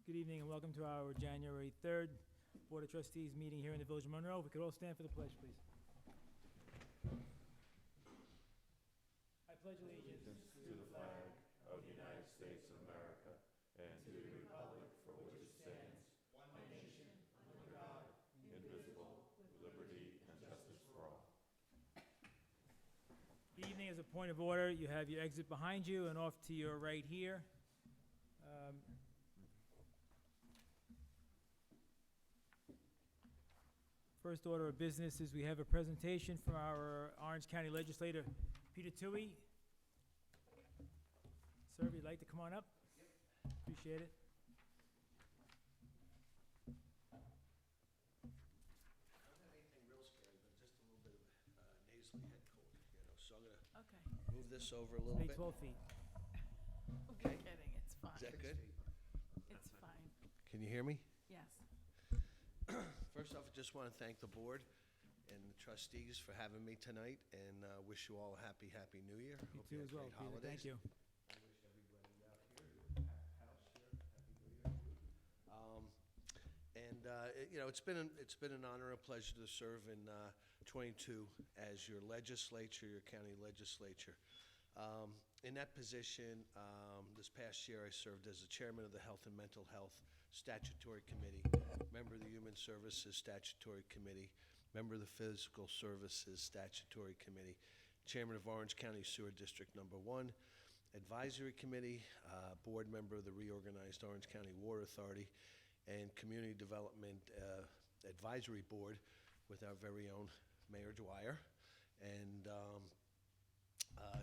Good evening and welcome to our January 3rd Board of Trustees meeting here in the Village of Monroe. If we could all stand for the pledge, please. I pledge allegiance To the flag of the United States of America and to the republic for which it stands, one nation, under God, indivisible, with liberty and justice for all. Evening, as a point of order, you have your exit behind you and off to your right here. First order of business is we have a presentation from our Orange County Legislator, Peter Toohey. Sir, if you'd like to come on up? Yep. Appreciate it. I don't have anything real scary, but just a little bit of nasally head cold, so I'm gonna move this over a little Stay bit. 12 feet. Okay. You're kidding, it's fine. Is that good? It's fine, Can you hear me? yes. First off, I just want to thank the board and the trustees for having me tonight, and wish you all a happy New Year. You Hope too had as well, great Peter. Thank holidays. you. I wish everybody out here, your house here, happy New Year. It's been an honor and a pleasure to serve in 22 as your legislature, your county legislature. In that position, this past year, I served as the chairman of the Health and Mental Health Statutory Committee, member of the Human Services Statutory Committee, member of the Physical Services Statutory Committee, chairman of Orange County Sewer District Number 1, Advisory Committee, board member of the reorganized Orange County Water Authority, and Community Development Advisory Board with our very own Mayor Dwyer. And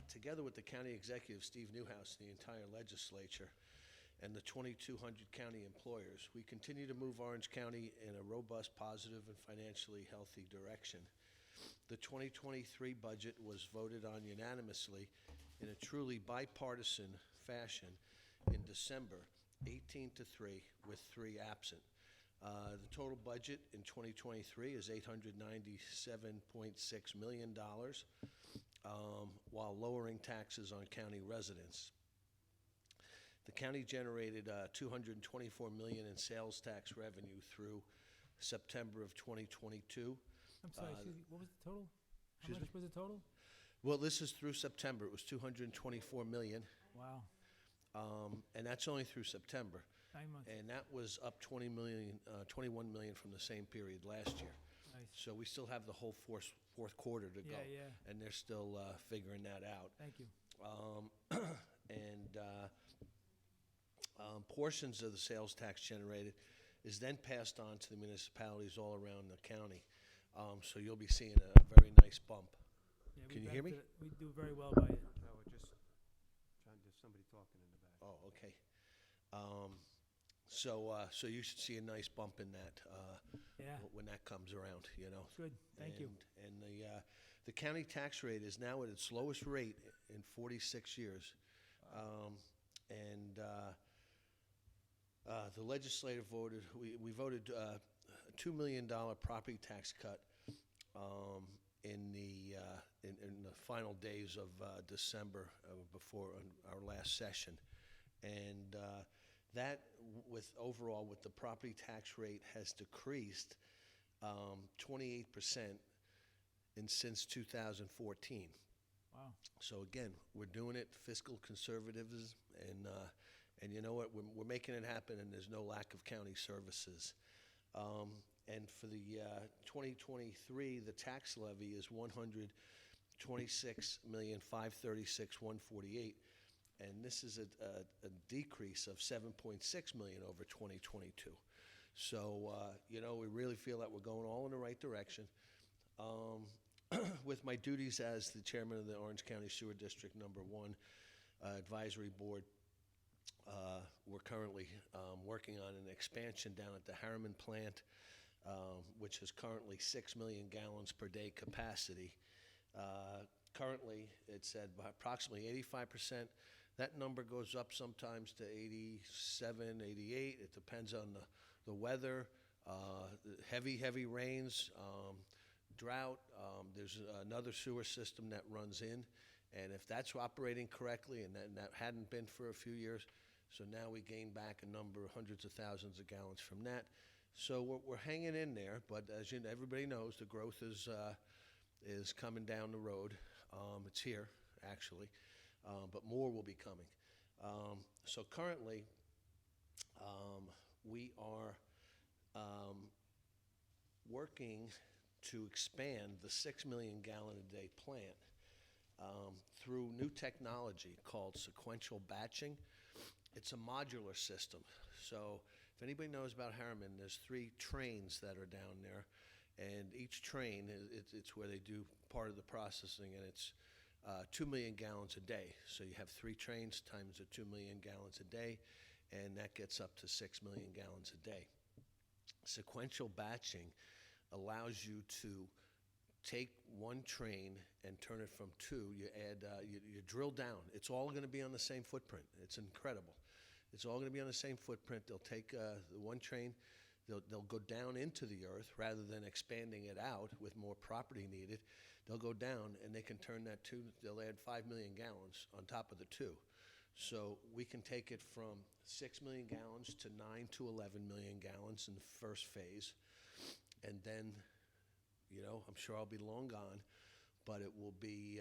together with the county executive, Steve Newhouse, and the entire legislature, and the 2,200 county employers, we continue to move Orange County in a robust, positive, and financially healthy direction. The 2023 budget was voted on unanimously in a truly bipartisan fashion in December, 18-3, with 3 absent. The total budget in 2023 is $897.6 million, while lowering taxes on county residents. The county generated $224 million in sales tax revenue through September of 2022. I'm sorry, excuse me, what was the total? How excuse much was the total? Well, this is through September. It was $224 million, Wow, and that's only through September. 9 months. And that was up $21 million from the same period last year. Nice. So we still have the whole fourth quarter to go, Yeah. and they're still figuring that out. Thank you. And portions of the sales tax generated is then passed on to the municipalities all around the county. So you'll be seeing a very nice bump. Yeah, we Can you hear me? benefit- We do very well by it. No, we're just trying, there's somebody talking in the back. Oh, okay. So you should see a nice bump in that Yeah, when that comes around, good, thank you. And the county tax rate is now at its lowest rate in 46 years. The legislature voted, we voted a $2 million property tax cut in the final days of December before our last session. And that, overall, with the property tax rate has decreased 28% since 2014. Wow, So again, we're doing it fiscal conservatism, and you know what, we're making it happen, and there's no lack of county services. And for the 2023, the tax levy is $126,536,148, and this is a decrease of $7.6 million over 2022. So we really feel that we're going all in the right direction. With my duties as the chairman of the Orange County Sewer District Number 1 Advisory Board, we're currently working on an expansion down at the Harriman plant, which is currently 6 million gallons per day capacity. Currently, it's at approximately 85%. That number goes up sometimes to 87, 88. It depends on the weather, heavy rains, drought. There's another sewer system that runs in, and if that's operating correctly, and that hadn't been for a few years, So now we gain back a number, hundreds of thousands of gallons from that. So we're hanging in there, but as you know, everybody knows, the growth is coming down the road. It's here, actually, but more will be coming. So currently, we are working to expand the 6 million gallon a day plant through new technology called sequential batching. It's a modular system. So if anybody knows about Harriman, there's 3 trains that are down there, and each train, it's where they do part of the processing, and it's 2 million gallons a day. So you have 3 trains times the 2 million gallons a day, and that gets up to 6 million gallons a day. Sequential batching allows you to take one train and turn it from 2. You add, you drill down. It's all going to be on the same footprint. It's incredible. It's all going to be on the same footprint. They'll take the one train, they'll go down into the earth rather than expanding it out with more property needed. They'll go down and they can turn that to, they'll add 5 million gallons on top of the 2. So we can take it from 6 million gallons to 9 to 11 million gallons in the first phase. And then, you know, I'm sure I'll be long gone, but it will be,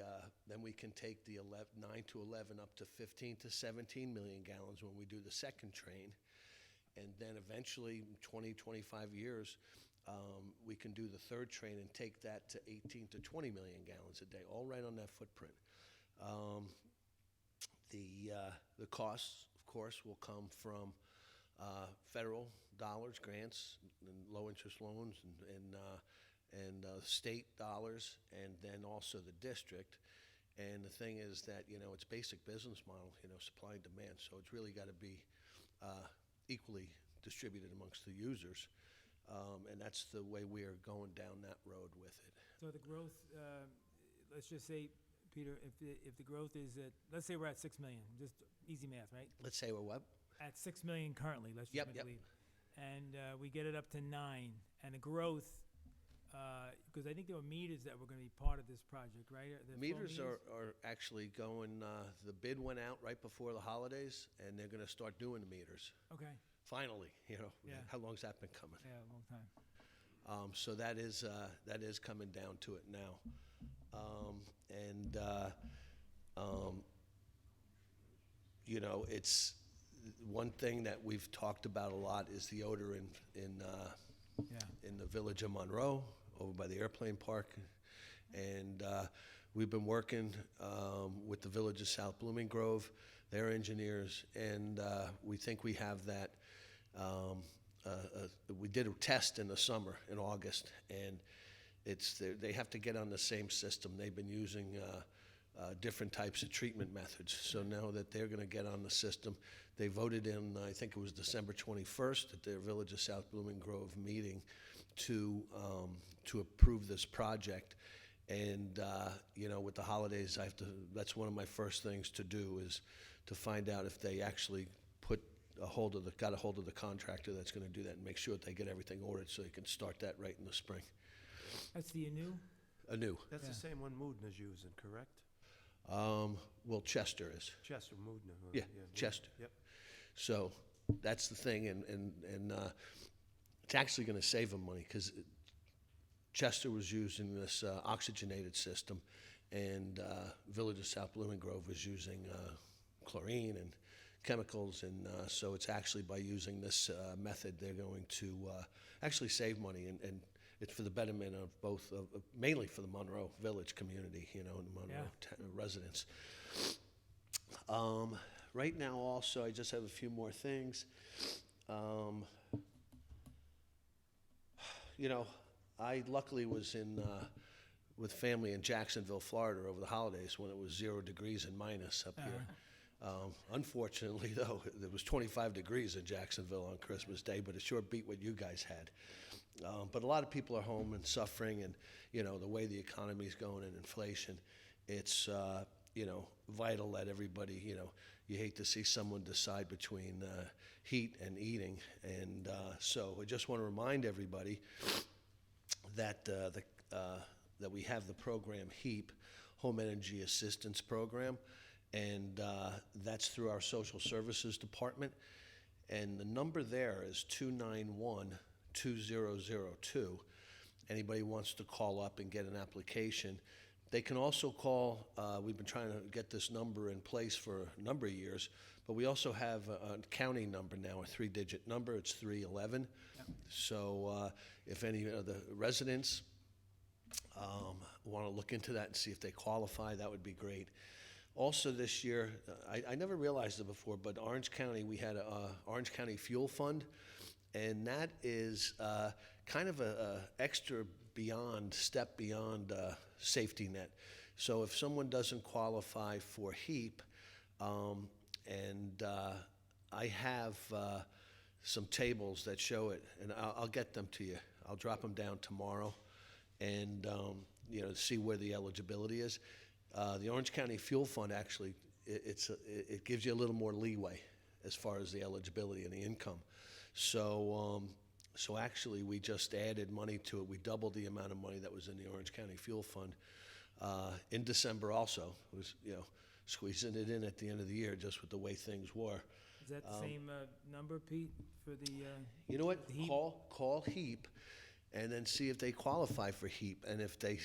then we can take the 9 to 11 up to 15 to 17 million gallons when we do the second train. And then eventually, 20, 25 years, we can do the third train and take that to 18 to 20 million gallons a day, all right on that footprint. The costs, of course, will come from federal dollars, grants, and low-interest loans, and state dollars, and then also the district. And the thing is that, you know, it's basic business model, you know, supply and demand. So it's really got to be equally distributed amongst the users. And that's the way we are going down that road with it. So the growth, let's just say, Peter, if the growth is at, let's say we're at 6 million, just easy math, right? Let's say we're what? At 6 million currently, let's just Yep, make yep. believe. And we get it up to 9, and the growth, because I think there were meters that were going to be part of this project, right? The flow Meters are actually going, the bid went out right before the holidays, and they're going to start doing the meters. Okay, Finally, you know, Yeah. how long's that been coming? yeah, a long time. So that is coming down to it now. You know, it's one thing that we've talked about a lot is the odor in the village of Monroe, over by the airplane park. And we've been working with the village of South Blooming Grove, their engineers, and we think we have that. We did a test in the summer, in August, and they have to get on the same system. They've been using different types of treatment methods. So now that they're going to get on the system, they voted in, I think it was December 21st, at their Village of South Blooming Grove meeting to approve this project. And, you know, with the holidays, that's one of my first things to do is to find out if they actually got a hold of the contractor that's going to do that and make sure that they get everything ordered so they can start that right in the spring. That's the anew? Anew. That's Yeah. the same one Moodna's using, correct? Well, Chester is. Chester Moodna. Yeah, Chester. Yep. So that's the thing, and it's actually going to save them money because Chester was using this oxygenated system, and Village of South Blooming Grove was using chlorine and chemicals, and so it's actually by using this method they're going to actually save money, and it's for the betterment of both, mainly for the Monroe Village community, you know, and the Monroe residents. Right now, also, I just have a few more things. You know, I luckily was with family in Jacksonville, Florida over the holidays when it was 0 degrees and minus up here. Unfortunately, though, it was 25 degrees in Jacksonville on Christmas Day, but it sure beat what you guys had. But a lot of people are home and suffering, and, you know, the way the economy's going and inflation, it's, you know, vital that everybody, you know, you hate to see someone decide between heat and eating. And so I just want to remind everybody that that we have the program HEAP, Home Energy Assistance Program, and that's through our Social Services Department. And the number there is 291-2002. Anybody wants to call up and get an application. They can also call, we've been trying to get this number in place for a number of years, but we also have a county number now, a 3-digit number. It's 311. So if any of the residents want to look into that and see if they qualify, that would be great. Also this year, I never realized it before, but Orange County, we had a Orange County Fuel Fund, and that is kind of a extra step beyond safety net. So if someone doesn't qualify for HEAP, and I have some tables that show it, and I'll get them to you. I'll drop them down tomorrow, and see where the eligibility is. The Orange County Fuel Fund actually, it gives you a little more leeway as far as the eligibility and the income. So actually, we just added money to it. We doubled the amount of money that was in the Orange County Fuel Fund in December. Also, it was squeezing it in at the end of the year, just with the way things were. Is that the same number, Pete, for the? You know what? the HEAP? Call HEAP, and then see if they qualify for HEAP. And if they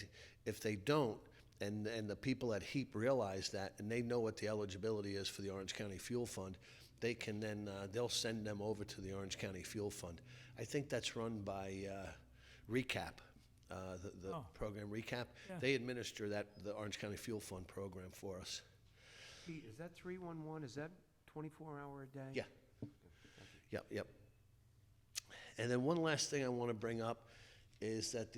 don't, and the people at HEAP realize that, and they know what the eligibility is for the Orange County Fuel Fund, they can then they'll send them over to the Orange County Fuel Fund. I think that's run by RECAP, the program RECAP. Yeah. They administer the Orange County Fuel Fund program for us. Pete, is that 311, is that 24 hour a day? Yeah. Yep. And then one last thing I want to bring up is that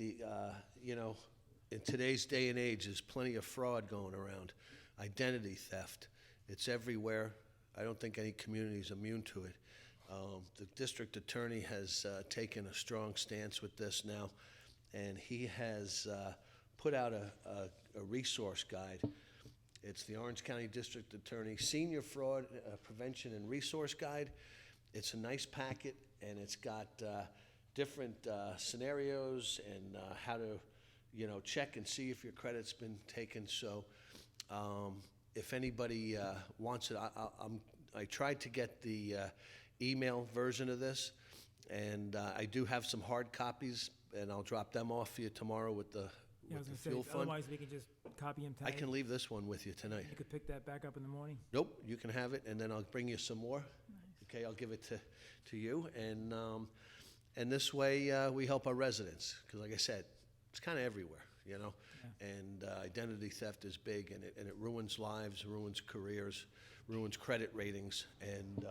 in today's day and age, there's plenty of fraud going around, identity theft. It's everywhere. I don't think any community is immune to it. The district attorney has taken a strong stance with this now, and he has put out a resource guide. It's the Orange County District Attorney Senior Fraud Prevention and Resource Guide. It's a nice packet, and it's got different scenarios and how to, check and see if your credit's been taken. So if anybody wants it, I tried to get the email version of this, and I do have some hard copies, and I'll drop them off for you tomorrow with the fuel fund. Otherwise we can just copy and I tag. can leave this one with you tonight. You could pick that back up in the morning. Nope, you can have it, and then I'll bring you some more. Okay, I'll give it to you, and this way we help our residents, because like I said, it's kind of everywhere, and identity theft is big, and it ruins lives, ruins careers, ruins credit ratings, and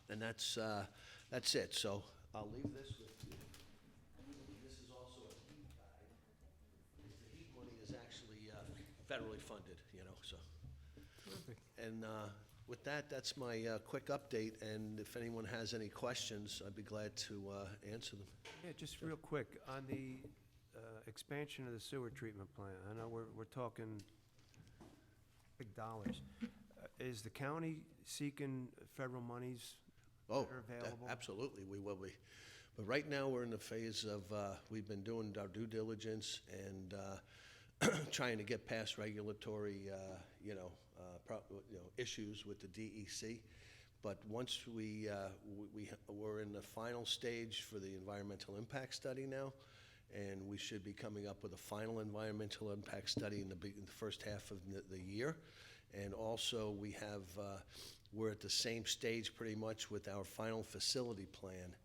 that's it. So I'll leave this with you. This is also a HEAP guide. The HEAP money is actually federally funded, so. Terrific. And with that, that's my quick update, and if anyone has any questions, I'd be glad to answer them. Yeah, just real quick, on the expansion of the sewer treatment plant, I know we're talking big dollars. Is the county seeking federal monies that are available? Absolutely, we will be. But right now, we're in the phase of, we've been doing our due diligence and trying to get past regulatory, issues with the DEC. But once we're in the final stage for the environmental impact study now, and we should be coming up with a final environmental impact study in the first half of the year. And also, we're at the same stage pretty much with our final facility plan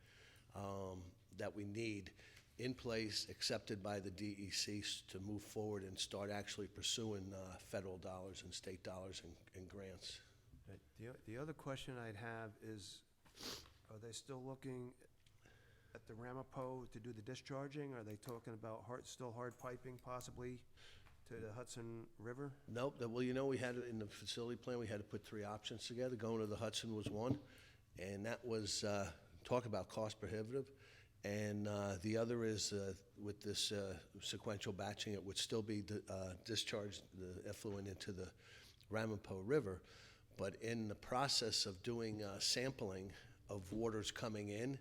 that we need in place, accepted by the DEC to move forward and start actually pursuing federal dollars and state dollars and grants. The other question I'd have is, are they still looking at the Ramapo to do the discharging? Are they talking about still hard piping possibly to the Hudson River? Nope. Well, we had in the facility plan, we had to put 3 options together. Going to the Hudson was one, and that was, talk about cost prohibitive. And the other is with this sequential batching, it would still be discharged, the effluent, into the Ramapo River. But in the process of doing sampling of waters coming in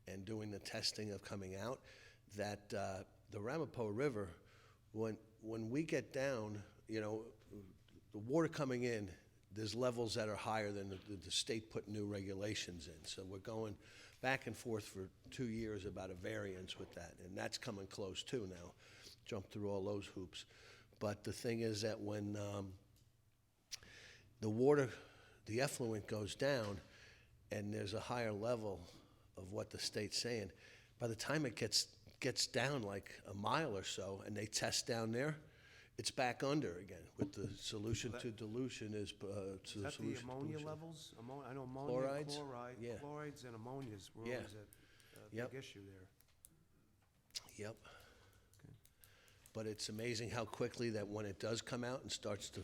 and doing the testing of coming out, that the Ramapo River, when we get down, the water coming in, there's levels that are higher than the state put new regulations in. So we're going back and forth for 2 years about a variance with that, and that's coming close too now. Jump through all those hoops. But the thing is that when the water, the effluent goes down, and there's a higher level of what the state's saying, by the time it gets down like a mile or so, and they test down there, it's back under again with the solution to dilution is to Is the that the solution to ammonia dilution. levels? I know ammonia, Chlorides? chloride, Yeah. chlorides and ammonias were Yeah. always a Yep. big issue there. Yep. But it's amazing how quickly that when it does come out and starts to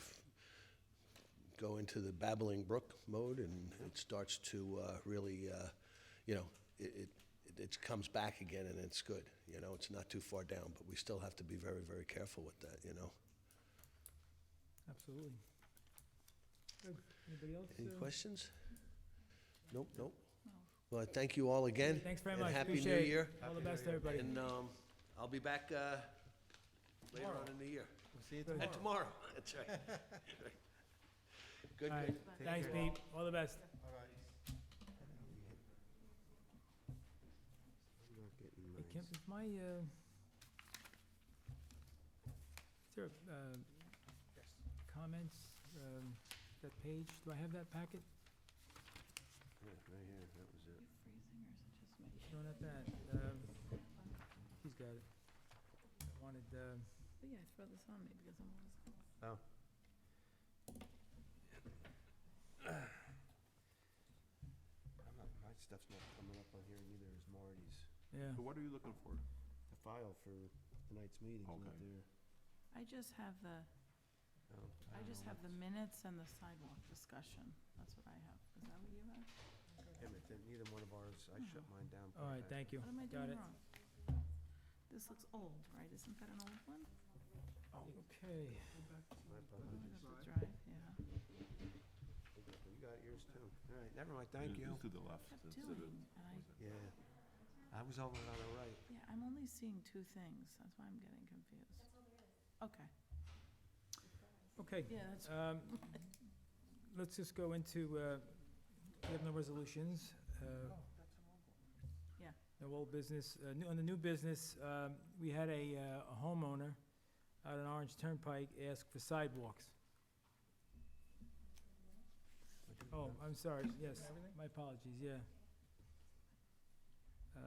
go into the babbling brook mode, and it starts to really, it comes back again, and it's good. It's not too far down, but we still have to be very, very careful with that. Absolutely. Good. Anybody else? Any questions? Nope. No. Well, thank you all again. Thanks very and much. Happy Appreciate New it. Year. All the best, everybody. And I'll be back later on in the year. We'll see you Good. tomorrow. And tomorrow, that's right. Good, All right. good. Thanks, Pete. All the best. All right. I'm not getting Hey, Kim, mine. is my, is there, comments, that page? Do I have that packet? Yeah, right here, that was it. Freezing, or is it just me? No, not that. He's got it. I wanted, But yeah, I throw this on me because I'm always. Oh. My stuff's not coming up on here, neither is Marty's. yeah. So what are you looking for? The file for tonight's meeting's not Okay. there. I just have the, Oh, I don't just know have the what's- minutes and the sidewalk discussion. That's what I have. Is that what you have? Yeah, but then neither one of ours, I shut mine down. All right, thank you. What am I Got doing it. wrong? This looks old, right? Isn't that an old one? Okay. My Oh, apologies. that's the drive, yeah. You got yours too. All right, never mind, thank you. It's to the left. Kept instead doing, of- and Yeah, I was over on the right. yeah, I'm only seeing two things. That's why I'm getting confused. Okay, Okay. yeah, that's, Let's just go into, we have no resolutions. Yeah. No old business. On the new business, we had a homeowner out on Orange Turnpike ask for sidewalks. Oh, I'm sorry, yes, my apologies, yeah.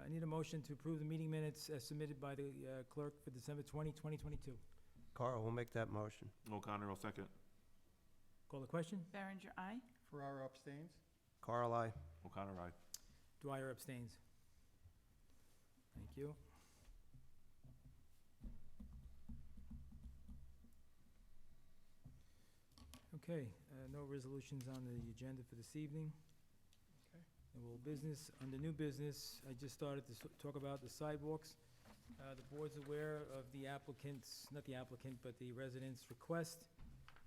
I need a motion to approve the meeting minutes as submitted by the clerk for December 2022. Carl, we'll make that motion. O'Connor will second. Call the question? Berenger, aye? Ferraro abstains? Carl, I. O'Connor, aye. Dwyer abstains. Thank you. Okay, no resolutions on the agenda for this evening. Okay. No old business. Under new business, I just started to talk about the sidewalks. The board's aware of the applicant's, not the applicant, but the resident's request,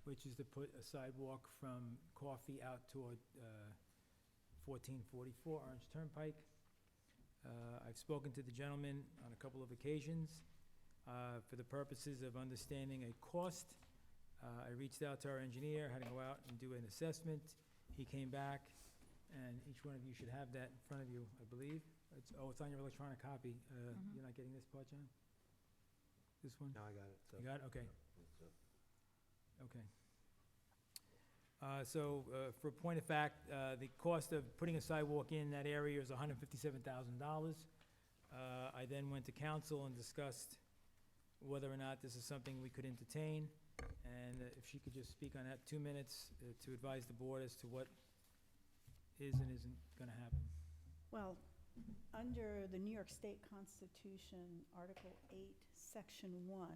which is to put a sidewalk from Coffee out toward 1444 Orange Turnpike. I've spoken to the gentleman on a couple of occasions for the purposes of understanding a cost. I reached out to our engineer, had to go out and do an assessment. He came back, and each one of you should have that in front of you, I believe. It's on your electronic copy. You're not getting this part, John? This one? Now I got it. You got it? Okay. It's, Okay. For a point of fact, the cost of putting a sidewalk in that area is $157,000. I then went to council and discussed whether or not this is something we could entertain, and if she could just speak on that 2 minutes to advise the board as to what is and isn't gonna happen. Well, under the New York State Constitution, Article 8, Section 1,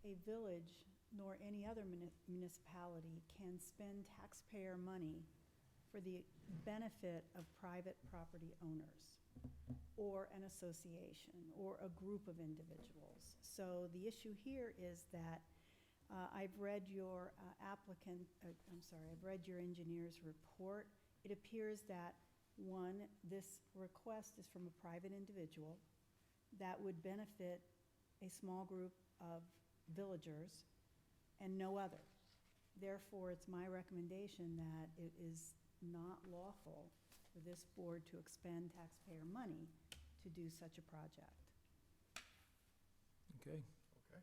a village nor any other municipality can spend taxpayer money for the benefit of private property owners or an association or a group of individuals. So the issue here is that I've read your I've read your engineer's report. It appears that, one, this request is from a private individual that would benefit a small group of villagers and no other. Therefore, it's my recommendation that it is not lawful for this board to expend taxpayer money to do such a project. Okay, Okay.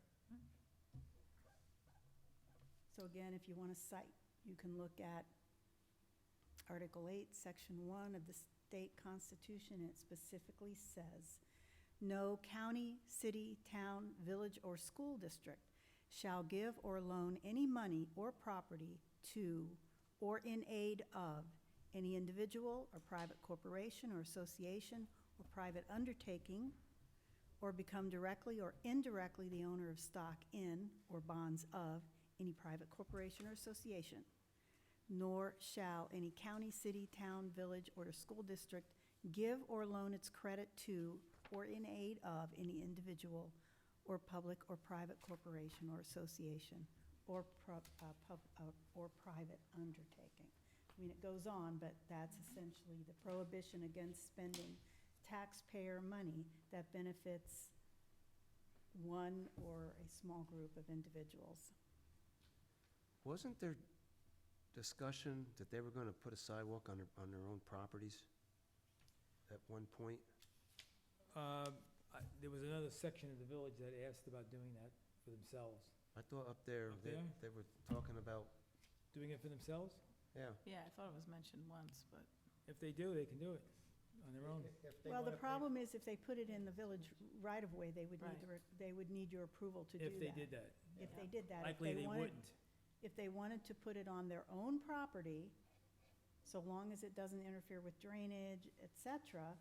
So again, if you want to cite, you can look at Article 8, Section 1 of the state constitution. It specifically says, "No county, city, town, village, or school district shall give or loan any money or property to or in aid of any individual or private corporation or association or private undertaking, or become directly or indirectly the owner of stock in or bonds of any private corporation or association, nor shall any county, city, town, village, or school district give or loan its credit to or in aid of any individual or public or private corporation or association or private undertaking." I mean, it goes on, but that's essentially the prohibition against spending taxpayer money that benefits one or a small group of individuals. Wasn't there discussion that they were gonna put a sidewalk on their own properties at one point? There was another section of the village that asked about doing that for themselves. I thought up there, Up there? they were talking about, Doing it for themselves? yeah. Yeah, I thought it was mentioned once, but If they do, they can do it on their own. If they Well, the wanna pay- problem is if they put it in the village right-of-way, they would need, Right. they would need your approval to do that. If they did that. If they did that. If Likely they wanted- wouldn't. If they wanted to put it on their own property, so long as it doesn't interfere with drainage, et cetera,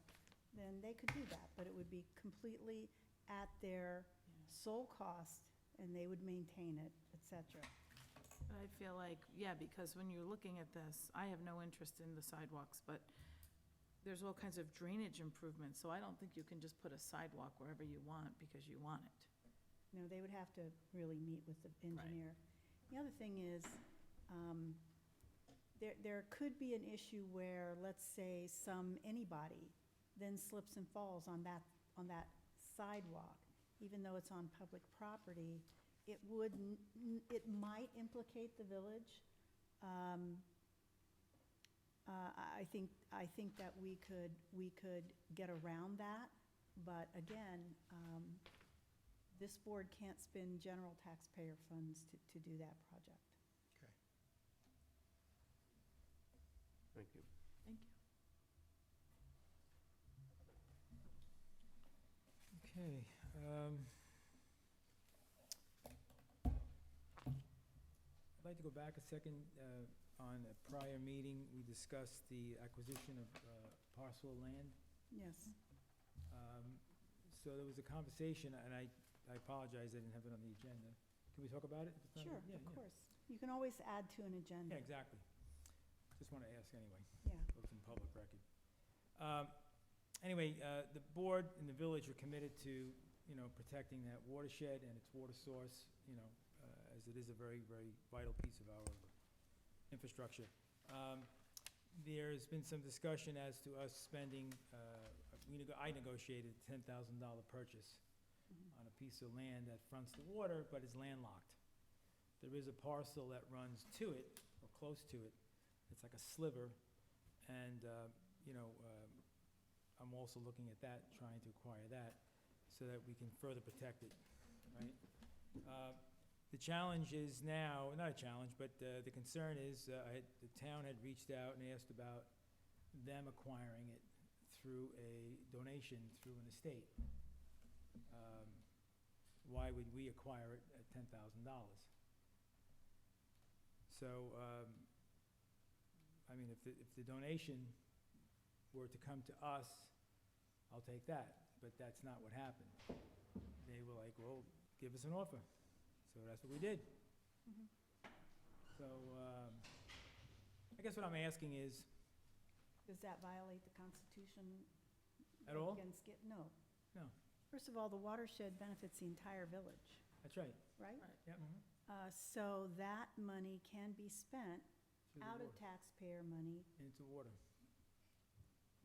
then they could do that, but it would be completely at their sole cost, and they would maintain it, et cetera. But I feel like, yeah, because when you're looking at this, I have no interest in the sidewalks, but there's all kinds of drainage improvements, so I don't think you can just put a sidewalk wherever you want because you want it. No, they would have to really meet with the engineer. The other thing is, there could be an issue where, let's say, anybody then slips and falls on that sidewalk, even though it's on public property. It might implicate the village. I think that we could get around that, but again, this board can't spend general taxpayer funds to do that project. Okay. Thank you. Thank you. Okay. I'd like to go back a second. On a prior meeting, we discussed the acquisition of parcel of land. Yes. So there was a conversation, and I apologize, I didn't have it on the agenda. Can we talk about it? If it's not- Sure, yeah, of yeah. course. You can always add to an agenda. Yeah, exactly. Just want to ask anyway. Yeah. So it's in public record. Anyway, the board and the village are committed to, protecting that watershed and its water source, as it is a very, very vital piece of our infrastructure. There's been some discussion as to us spending, I negotiated a $10,000 purchase on a piece of land that fronts the water but is landlocked. There is a parcel that runs to it, or close to it. It's like a sliver, and, I'm also looking at that, trying to acquire that, so that we can further protect it, right? The challenge is now, not a challenge, but the concern is, the town had reached out and asked about them acquiring it through a donation through an estate. Why would we acquire it at $10,000? So, if the donation were to come to us, I'll take that, but that's not what happened. They were like, well, give us an offer. So that's what we did. Mhm. So, I guess what I'm asking is, Does that violate the Constitution? At all? No. No. First of all, the watershed benefits the entire village, that's right. right? Right. Yep. So that money can be spent Through the out of water, taxpayer money into water.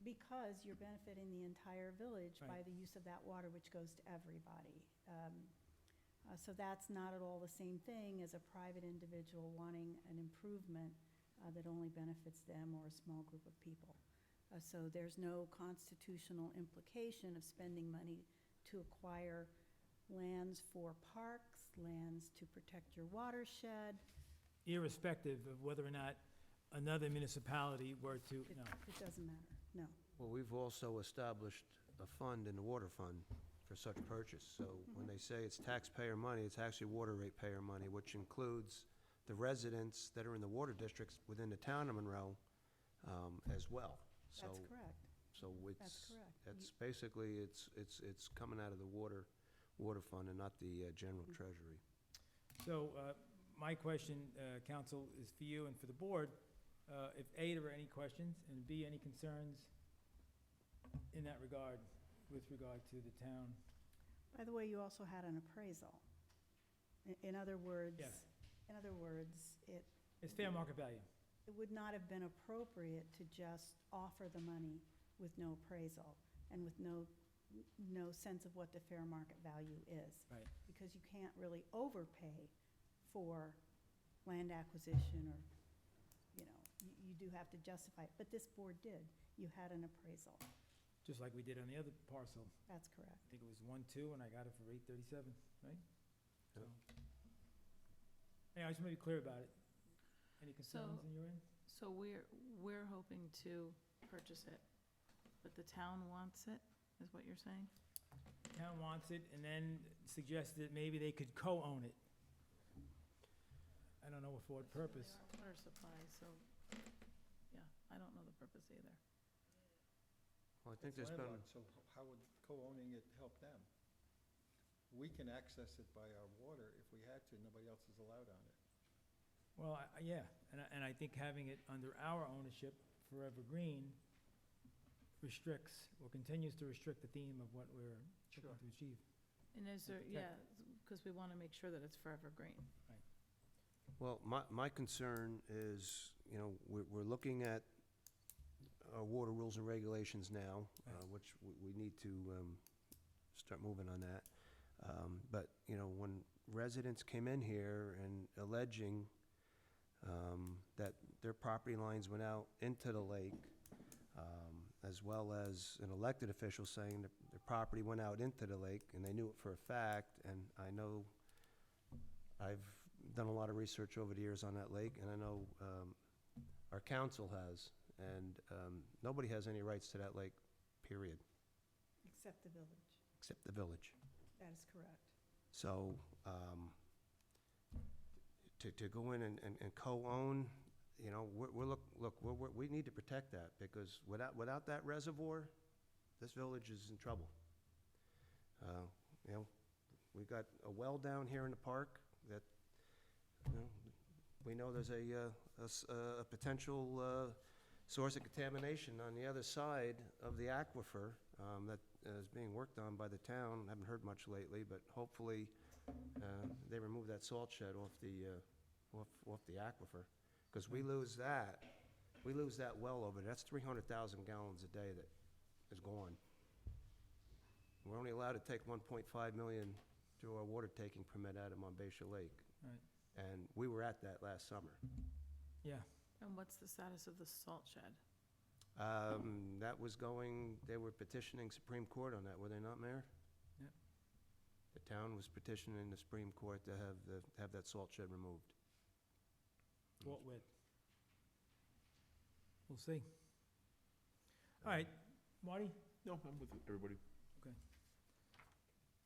because you're benefiting the entire village by Right. the use of that water, which goes to everybody. So that's not at all the same thing as a private individual wanting an improvement that only benefits them or a small group of people. So there's no constitutional implication of spending money to acquire lands for parks, lands to protect your watershed. Irrespective of whether or not another municipality were to, It no. it doesn't matter, no. Well, we've also established a fund in the water fund for such purchase. So when they say it's taxpayer money, it's actually water ratepayer money, which includes the residents that are in the water districts within the town of Monroe as well. So, That's correct. so That's it's, correct. that's basically, it's coming out of the water fund and not the general treasury. So, my question, council, is for you and for the board. If A, there were any questions, and B, any concerns in that regard, with regard to the town? By the way, you also had an appraisal. In other words. Yes. In other words, It's fair market value. it would not have been appropriate to just offer the money with no appraisal and with no sense of what the fair market value is. Right. Because you can't really overpay for land acquisition or, you do have to justify it. But this board did. You had an appraisal. Just like we did on the other parcel. That's correct. I think it was 1-2, and I got it for 837, right? So, Yep. anyway, I just want to be clear about it. Any concerns So- in your end? So we're hoping to purchase it, but the town wants it, is what you're saying? Town wants it, and then suggested that maybe they could co-own it. I don't know for what purpose. They are water supply, so, yeah, I don't know the purpose either. Well, I think It's there's been, landlocked, so how would co-owning it help them? We can access it by our water if we had to, nobody else is allowed on it. Well, yeah, and I think having it under our ownership, Forever Green, restricts, or continues to restrict the theme of what we're looking to achieve. And is there, protect yeah, because we want to make sure that it's forever green. well, my concern is, we're looking at our water rules and regulations now, Right. which we need to start moving on that. But, when residents came in here and alleging that their property lines went out into the lake, as well as an elected official saying that their property went out into the lake, and they knew it for a fact, and I know, I've done a lot of research over the years on that lake, and I know our council has, and nobody has any rights to that lake, period, Except the village. except the village. That is correct. So, to go in and co-own, we need to protect that, because without that reservoir, this village is in trouble. We got a well down here in the park that, we know there's a potential source of contamination on the other side of the aquifer that is being worked on by the town. Haven't heard much lately, but hopefully they remove that salt shed off the aquifer, because we lose that well over there. That's 300,000 gallons a day that is gone. We're only allowed to take 1.5 million through our water taking permit out of Monbassia Lake. Right. And we were at that last summer. Yeah, And what's the status of the salt shed? They were petitioning Supreme Court on that, were they not, Mayor? Yep. The town was petitioning the Supreme Court to have that salt shed removed. what with? We'll see. All right, Marty? No, I'm with everybody.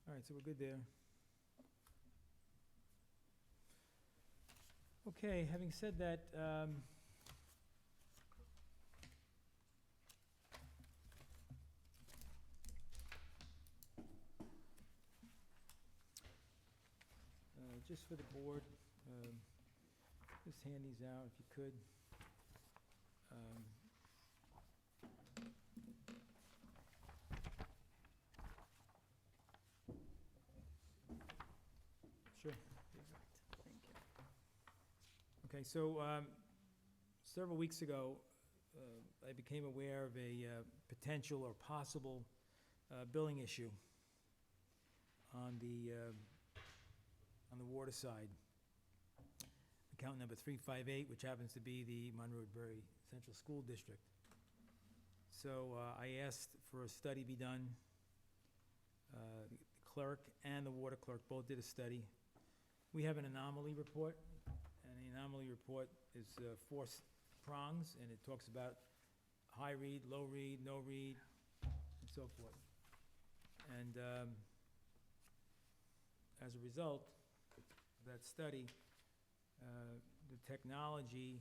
All right, so we're good there. Okay, having said that, just for the board, just hand these out if you could. Sure. Thank you. Okay, so several weeks ago, I became aware of a potential or possible billing issue on the on the water side. Account number 358, which happens to be the Monroe Central School District. So I asked for a study be done. The clerk and the water clerk both did a study. We have an anomaly report, and the anomaly report is 4 prongs, and it talks about high read, low read, no read, and so forth. And as a result of that study, the technology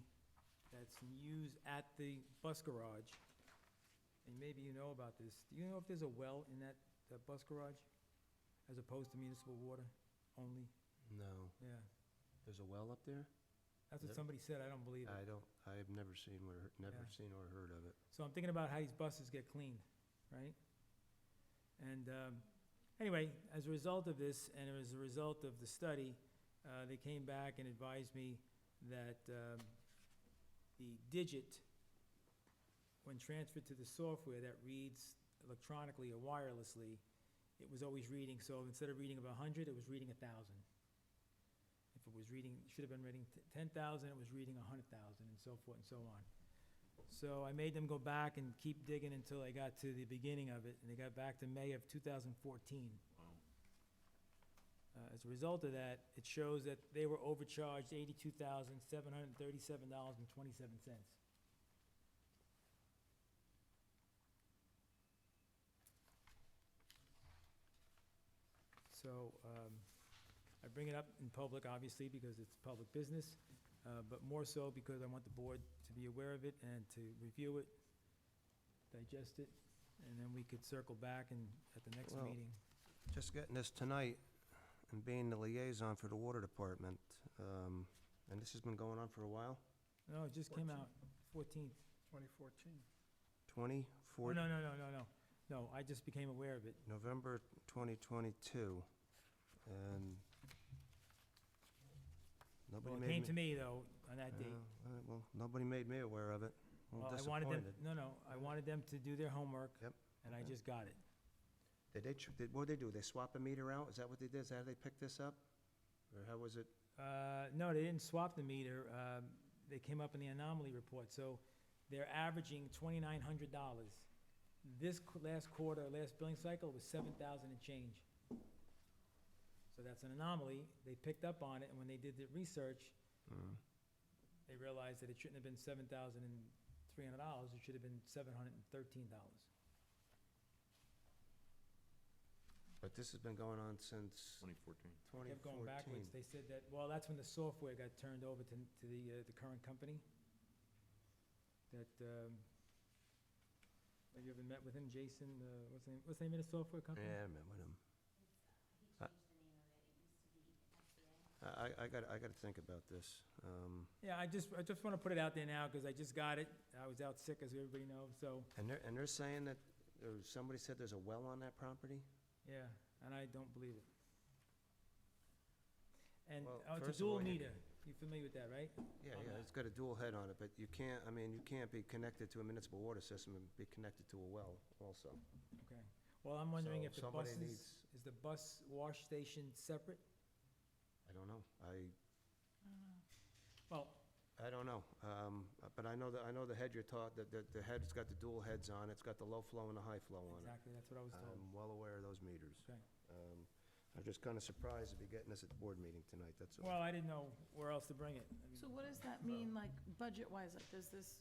that's used at the bus garage, and maybe you know about this, do you know if there's a well in that bus garage as opposed to municipal water only? No. Yeah, There's a well up there? that's what There- somebody said, I don't believe it. I've never seen Yeah. seen or heard of it. So I'm thinking about how these buses get cleaned, right? And anyway, as a result of this, and as a result of the study, they came back and advised me that the digit, when transferred to the software that reads electronically or wirelessly, it was always reading, so instead of reading of 100, it was reading 1,000. If it was reading, should have been reading 10,000, it was reading 100,000, and so forth and so on. So I made them go back and keep digging until I got to the beginning of it, and they got back to May of 2014. As a result of that, it shows that they were overcharged $82,737.27. So I bring it up in public, obviously, because it's public business, but more so because I want the board to be aware of it and to review it, digest it, and then we could circle back and, at the next Well- meeting. Just getting this tonight and being the liaison for the water department, and this has been going on for a while? No, it just came out 14th. 2014. 24, No, I just became aware of it. November 2022, and nobody Well, it made came to me, though, on that date. Well, nobody made me aware of it. I'm Well, I wanted them, disappointed. I wanted them to do their homework. Yep. And I just got it. What'd they do? They swap a meter out? Is that what they did? Is that how they picked this up? Or how was it? No, they didn't swap the meter. They came up in the anomaly report, so they're averaging $2,900. This last quarter, last billing cycle was 7,000 and change. So that's an anomaly. They picked up on it, and when they did the research, they realized that it shouldn't have been $7,300. It should have been $713. But this has been going on since 2014. 2014. Kept going backwards. They said that, well, that's when the software got turned over to the current company. That, have you ever met with him, Jason, what's the name of the software company? Yeah, I met with him. I gotta think about this. Yeah, I just want to put it out there now, because I just got it. I was out sick, as everybody knows, so, And they're saying that, somebody said there's a well on that property? yeah, and I don't believe it. And Well, it's a first of dual all, you- meter. You familiar with that, right? Yeah, On yeah, that. it's got a dual head on it, but you can't be connected to a municipal water system and be connected to a well also. Okay. Well, I'm wondering So if the somebody buses, needs- is the bus wash station separate? I don't know. Well, I don't know. But I know the head you're taught, that the head's got the dual heads on it. It's got the low flow and the high flow on it. exactly, that's what I was told. I'm well aware of those meters. Okay. I'm just kind of surprised to be getting this at the board meeting tonight, that's all. Well, I didn't know where else to bring it. I mean, So what does that mean, like, budget-wise? Like, is this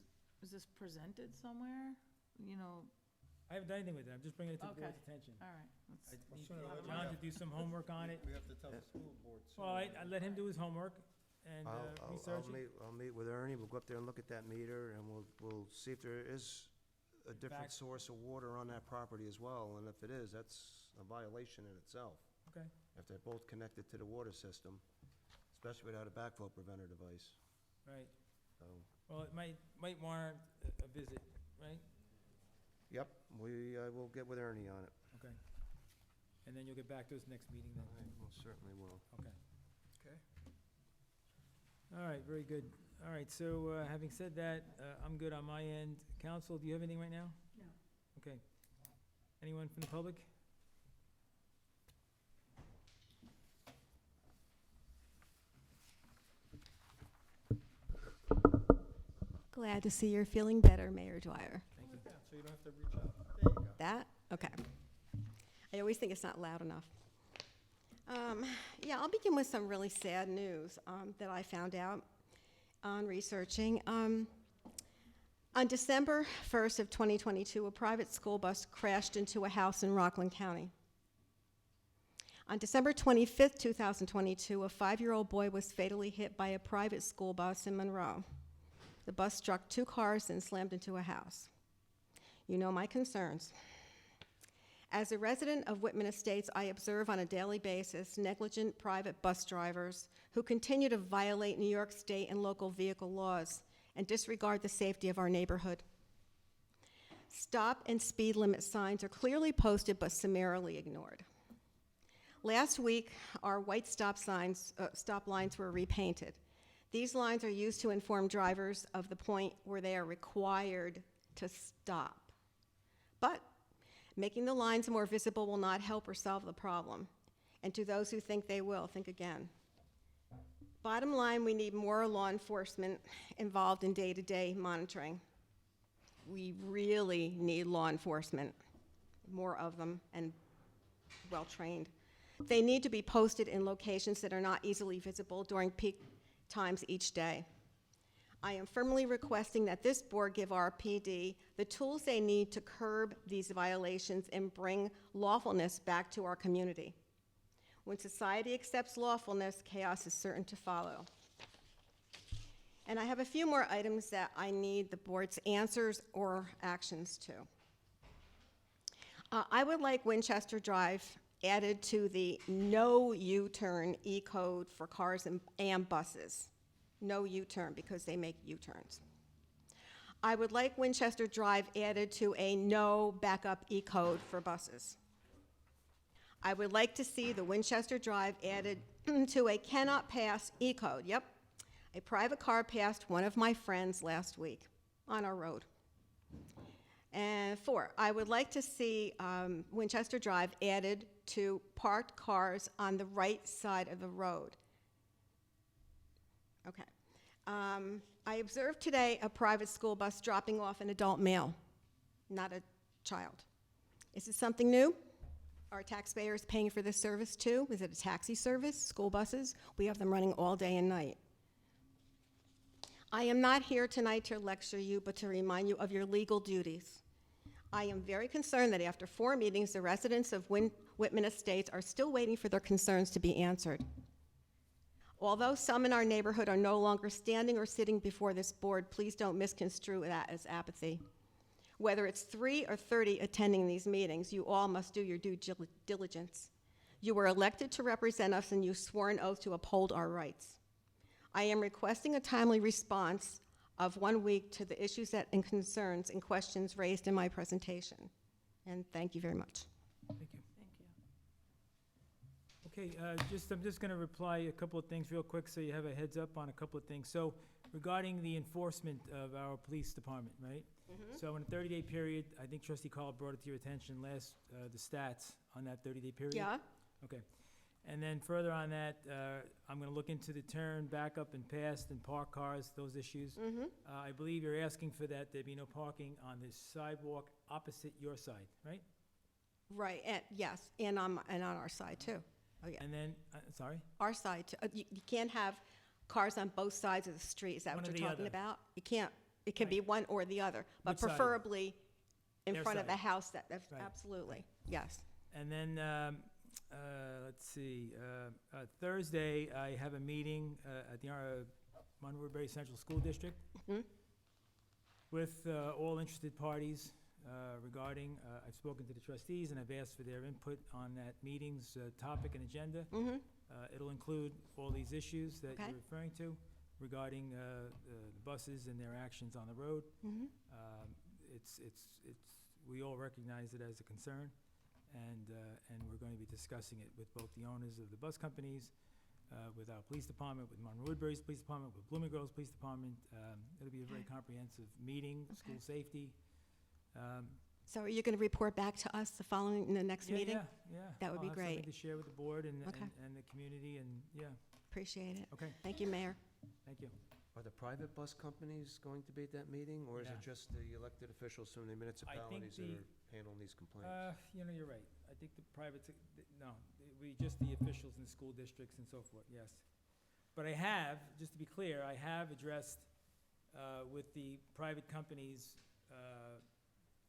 presented somewhere? You know, I haven't done anything with it, I'm just bringing it to the Okay. board's attention. all right. I Let's- need sooner or later, John to do some homework on it. We have to tell the school board. Well, I let him do his homework and I'll research it. I'll meet with Ernie, we'll go up there and look at that meter, and we'll see if there is a different fact- source of water on that property as well, and if it is, that's a violation in itself. Okay, If they're both connected to the water system, especially without a backflow preventer device, right. so. Well, it might warrant a visit, right? Yep, we'll get with Ernie on it. Okay. And then you'll get back to us next meeting then? I most certainly will. Okay. Okay. All right, very good. All right, so having said that, I'm good on my end. Council, do you have anything right now? No. Okay. Anyone from the public? Glad to see you're feeling better, Mayor Dwyer. Thank you. Yeah, so you don't have to reach out. There you go. That? Okay. I always think it's not loud enough. Yeah, I'll begin with some really sad news that I found out on researching. On December 1st of 2022, a private school bus crashed into a house in Rockland County. On December 25th, 2022, a 5-year-old boy was fatally hit by a private school bus in Monroe. The bus struck 2 cars and slammed into a house. You know my concerns. As a resident of Whitman Estates, I observe on a daily basis negligent private bus drivers who continue to violate New York state and local vehicle laws and disregard the safety of our neighborhood. Stop and speed limit signs are clearly posted but summarily ignored. Last week, our white stop lines were repainted. These lines are used to inform drivers of the point where they are required to stop. But making the lines more visible will not help or solve the problem. And to those who think they will, think again. Bottom line, we need more law enforcement involved in day-to-day monitoring. We really need law enforcement, more of them, and well-trained. They need to be posted in locations that are not easily visible during peak times each day. I am firmly requesting that this board give our PD the tools they need to curb these violations and bring lawfulness back to our community. When society accepts lawfulness, chaos is certain to follow. And I have a few more items that I need the board's answers or actions to. I would like Winchester Drive added to the no U-turn E-code for cars and buses. No U-turn, because they make U-turns. I would like Winchester Drive added to a no backup E-code for buses. I would like to see the Winchester Drive added to a cannot pass E-code. Yep, a private car passed one of my friends last week on our road. And 4, I would like to see Winchester Drive added to parked cars on the right side of the road. Okay. I observed today a private school bus dropping off an adult male, not a child. Is this something new? Are taxpayers paying for this service too? Is it a taxi service, school buses? We have them running all day and night. I am not here tonight to lecture you, but to remind you of your legal duties. I am very concerned that after 4 meetings, the residents of Whitman Estates are still waiting for their concerns to be answered. Although some in our neighborhood are no longer standing or sitting before this board, please don't misconstrue that as apathy. Whether it's 3 or 30 attending these meetings, you all must do your due diligence. You were elected to represent us and you swore an oath to uphold our rights. I am requesting a timely response of 1 week to the issues and concerns and questions raised in my presentation. And thank you very much. Thank you. Thank you. Okay, I'm just going to reply a couple of things real quick so you have a heads up on a couple of things. So regarding the enforcement of our police department, right? Mm-hmm. So in a 30-day period, I think Trustee Carl brought it to your attention the stats on that 30-day period. Yeah? Okay. And then further on that, I'm going to look into the turn, backup, and past, and park cars, those issues. Mm-hmm. I believe you're asking for that there be no parking on the sidewalk opposite your side, right? Right, and yes, and on our side too. Oh, yeah. And then, sorry? Our side too. You can't have cars on both sides of the street. Is that One what or you're the talking other. about? You can't. It can be one or the other, but Which side? preferably in Their front of side. the house. That's Right. absolutely, yes. And then, let's see, Thursday, I have a meeting at the Monroe Central School District Mhm. with all interested parties regarding, I've spoken to the trustees and I've asked for their input on that meeting's topic and agenda. Mm-hmm. It'll include all these issues that Okay. you're referring to regarding the buses and their actions on the road. Mm-hmm. We all recognize it as a concern, and we're going to be discussing it with both the owners of the bus companies, with our police department, with Monroe Woodbury's police department, with Blooming Groves Police Department. It'll be a very comprehensive meeting, school safety. So are you going to report back to us in the next Yeah, meeting? Yeah. That would be I'll have something great. to share with the board and Okay. the community, and, yeah, Appreciate it. okay, Thank you, Mayor. thank you. Are the private bus companies going to be at that meeting, or is it Yeah. just the elected officials from the municipalities that the- are handling these complaints? You're right. I think the private, no, we, just the officials in the school districts and so forth, yes. But I have, just to be clear, I have addressed with the private companies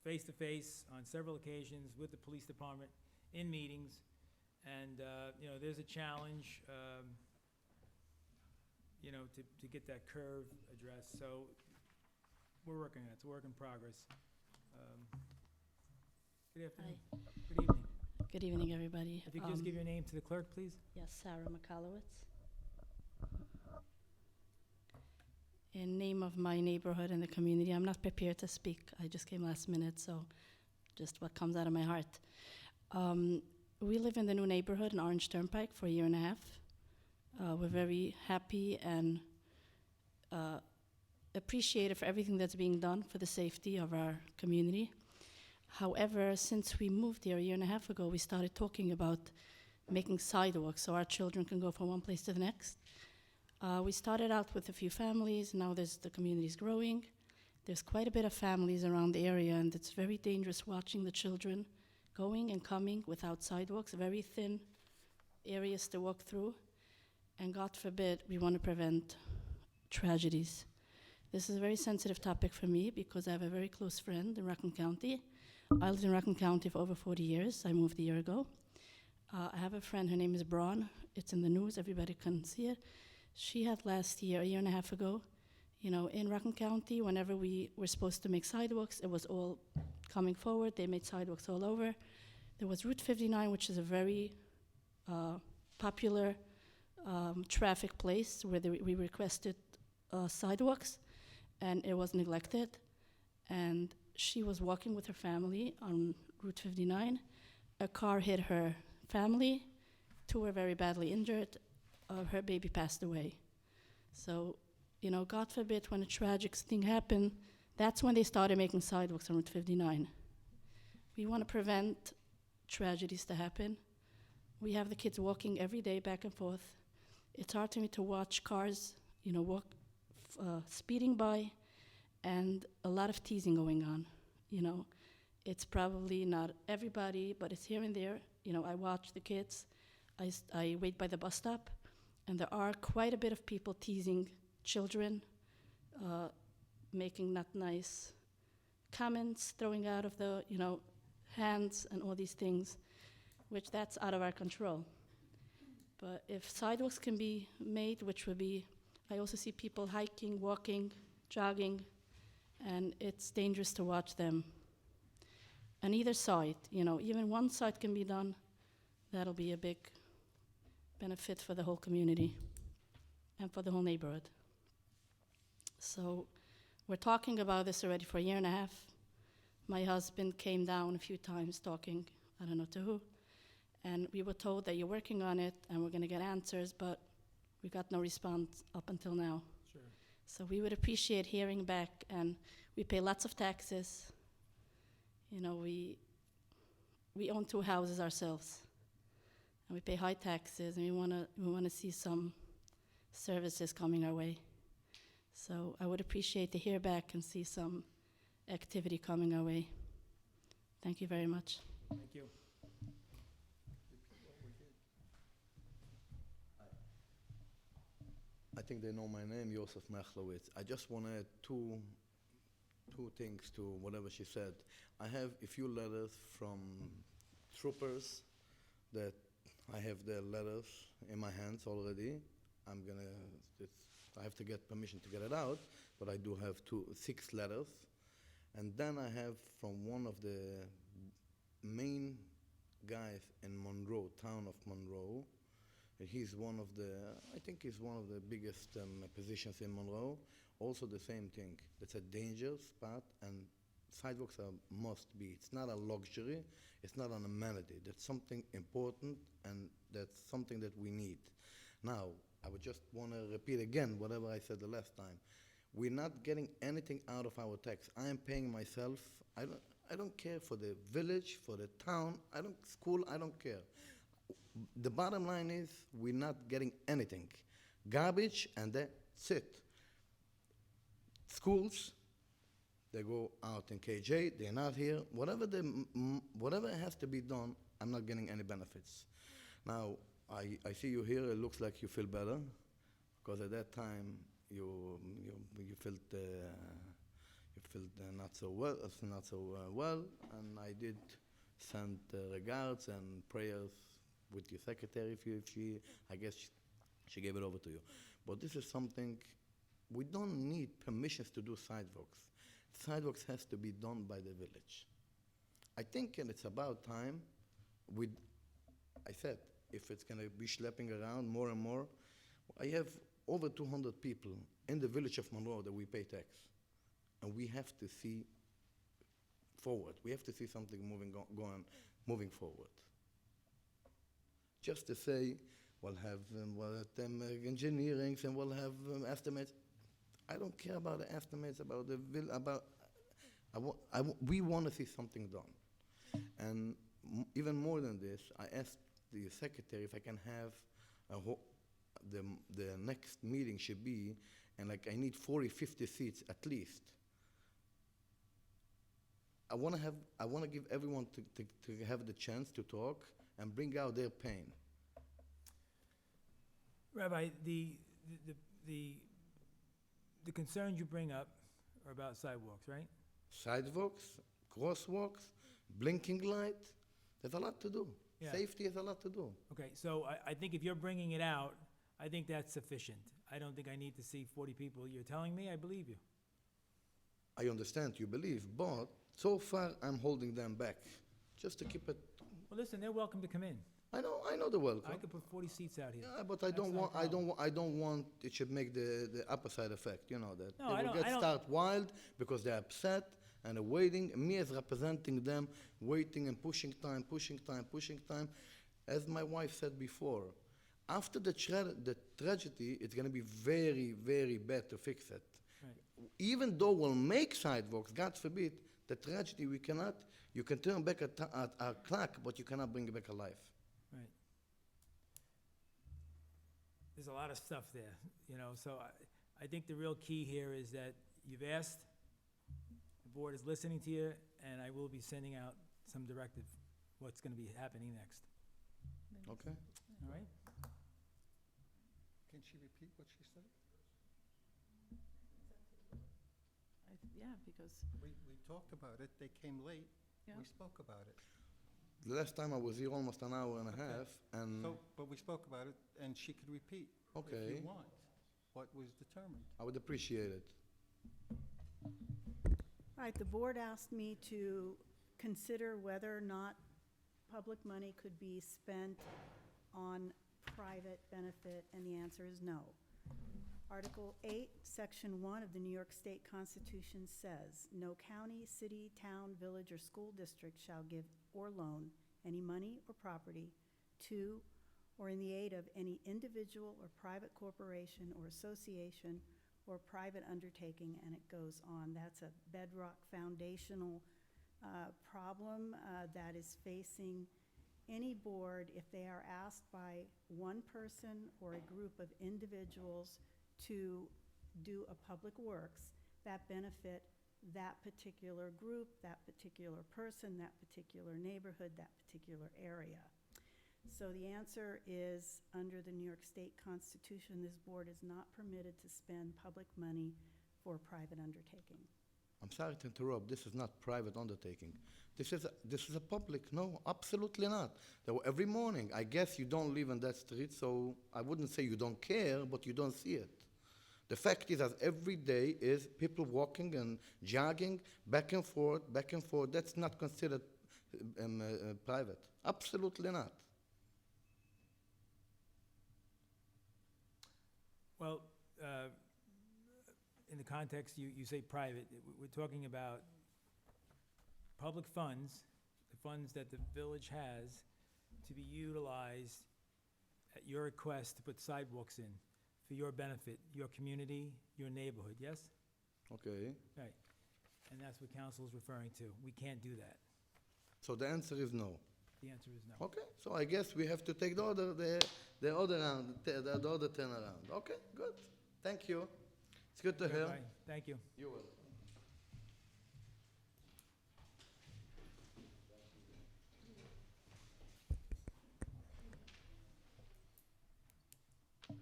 face-to-face on several occasions with the police department in meetings. And, there's a challenge, to get that curve addressed. So we're working on it. It's a work in progress. Good afternoon. Good evening. Good evening, everybody. If you could just give your name to the clerk, please. Yes, Sarah McCallowitz. In name of my neighborhood and the community, I'm not prepared to speak. I just came last minute, so just what comes out of my heart. We live in the new neighborhood in Orange Turnpike for a year and a half. We're very happy and appreciative for everything that's being done for the safety of our community. However, since we moved here a year and a half ago, we started talking about making sidewalks so our children can go from one place to the next. We started out with a few families. Now the community's growing. There's quite a bit of families around the area, and it's very dangerous watching the children going and coming without sidewalks, very thin areas to walk through. And God forbid, we want to prevent tragedies. This is a very sensitive topic for me because I have a very close friend in Rockland County. I lived in Rockland County for over 40 years. I moved a year ago. I have a friend, her name is Braun. It's in the news, everybody can see it. She had last year, a year and a half ago, in Rockland County, whenever we were supposed to make sidewalks, it was all coming forward. They made sidewalks all over. There was Route 59, which is a very popular traffic place where we requested sidewalks, and it was neglected. And she was walking with her family on Route 59. A car hit her family. 2 were very badly injured. Her baby passed away. So, God forbid, when a tragic thing happened, that's when they started making sidewalks on Route 59. We want to prevent tragedies to happen. We have the kids walking every day back and forth. It's hard to me to watch cars, speeding by, and a lot of teasing going on. It's probably not everybody, but it's here and there. I watch the kids. I wait by the bus stop, and there are quite a bit of people teasing children, making not nice comments, throwing out of the, hands and all these things, which that's out of our control. But if sidewalks can be made, which would be, I also see people hiking, walking, jogging, and it's dangerous to watch them. On either side, even one side can be done, that'll be a big benefit for the whole community and for the whole neighborhood. So we're talking about this already for a year and a half. My husband came down a few times talking, I don't know to who, and we were told that you're working on it and we're going to get answers, but we got no response up until now. Sure. So we would appreciate hearing back, and we pay lots of taxes. We own 2 houses ourselves, and we pay high taxes, and we want to see some services coming our way. So I would appreciate to hear back and see some activity coming our way. Thank you very much. Thank you. I think they know my name, Yosef Mechlowitz. I just want to add two things to whatever she said. I have a few letters from troopers that I have their letters in my hands already. I have to get permission to get it out, but I do have 6 letters. And then I have from one of the main guys in Monroe, town of Monroe. He's one of the, I think he's one of the biggest positions in Monroe. Also the same thing. It's a dangerous spot, and sidewalks are must be. It's not a luxury. It's not an amenity. That's something important, and that's something that we need. Now, I would just want to repeat again whatever I said the last time. We're not getting anything out of our tax. I am paying myself. I don't care for the village, for the town. School, I don't care. The bottom line is we're not getting anything. Garbage, and that's it. schools, they go out in KJ, they're not here. Whatever has to be done, I'm not getting any benefits. Now, I see you here, it looks like you feel better, because at that time, you felt not so well, and I did send regards and prayers with your secretary, I guess she gave it over to you. But this is something, we don't need permissions to do sidewalks. Sidewalks has to be done by the village. I think, and it's about time, I said, if it's gonna be schlepping around more and more, I have over 200 people in the village of Monroe that we pay tax. And we have to see forward. We have to see something moving forward. Just to say, we'll have engineering and we'll have estimates. I don't care about the estimates, about the we want to see something done. And even more than this, I asked the secretary if I can have the next meeting should be, and like I need 40, 50 seats at least. I want to give everyone to have the chance to talk and bring out their pain. Rabbi, the concerns you bring up are about sidewalks, right? Sidewalks, crosswalks, blinking light, there's a lot to do. Yeah. Safety has a lot to do. Okay, so I think if you're bringing it out, I think that's sufficient. I don't think I need to see 40 people. You're telling me, I believe you. I understand you believe, but so far I'm holding them back, just to keep it. Well, listen, they're welcome to come in. I know the welcome. I could put 40 seats out here. Yeah, but I don't not a want. I don't want it should make the opposite effect. You know that No, they I will don't- get start wild because they're upset and they're waiting. Me as representing them, waiting and pushing time. As my wife said before, after the tragedy, it's going to be very, very bad to fix it. Right. Even though we'll make sidewalks, God forbid, the tragedy we cannot. You can turn back a clock, but you cannot bring back a life. Right. There's a lot of stuff there, so I think the real key here is that you've asked, the board is listening to you, and I will be sending out some directive, what's gonna be happening next, Okay. all right? Can she repeat what she said? Yeah, because, We talked about it, they came late, yeah. we spoke about it. The last time I was here almost an hour and a half, and So, but we spoke about it, and she could repeat if Okay. you want what was determined. I would appreciate it. All right, the board asked me to consider whether or not public money could be spent on private benefit, and the answer is no. Article 8, Section 1 of the New York State Constitution says, "No county, city, town, village, or school district shall give or loan any money or property to or in the aid of any individual or private corporation or association or private undertaking," and it goes on. That's a bedrock foundational problem that is facing any board if they are asked by one person or a group of individuals to do a public works that benefit that particular group, that particular person, that particular neighborhood, that particular area. So the answer is, under the New York State Constitution, this board is not permitted to spend public money for a private undertaking. I'm sorry to interrupt. This is not private undertaking. This is a public. No, absolutely not. Every morning, I guess you don't live in that street, so I wouldn't say you don't care, but you don't see it. The fact is that every day is people walking and jogging back and forth. That's not considered private. Absolutely not. Well, in the context, you say private, we're talking about public funds, the funds that the village has to be utilized at your request to put sidewalks in for your benefit, your community, your neighborhood, yes? Okay. Right. And that's what council is referring to. We can't do that. So the answer is no. The answer is no. Okay. So I guess we have to take the other round, the other turnaround. Okay. Good. Thank you. It's good to hear. Bye. Thank you. You will.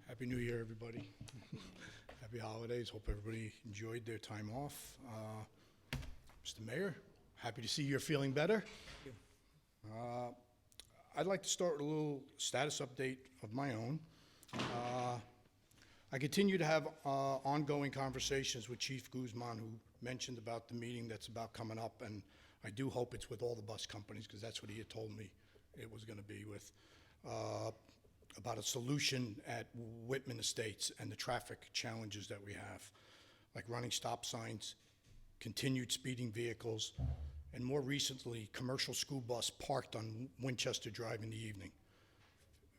Happy New Year, everybody. Happy holidays. Hope everybody enjoyed their time off. Mr. Mayor, happy to see you're feeling better. Thank I'd like to start with a little status update of my own. I continue to have ongoing conversations with Chief Guzman, who mentioned about the meeting that's about coming up, and I do hope it's with all the bus companies, because that's what he had told me it was going to be with, about a solution at Whitman Estates and the traffic challenges that we have, like running stop signs, continued speeding vehicles, and more recently, commercial school bus parked on Winchester Drive in the evening.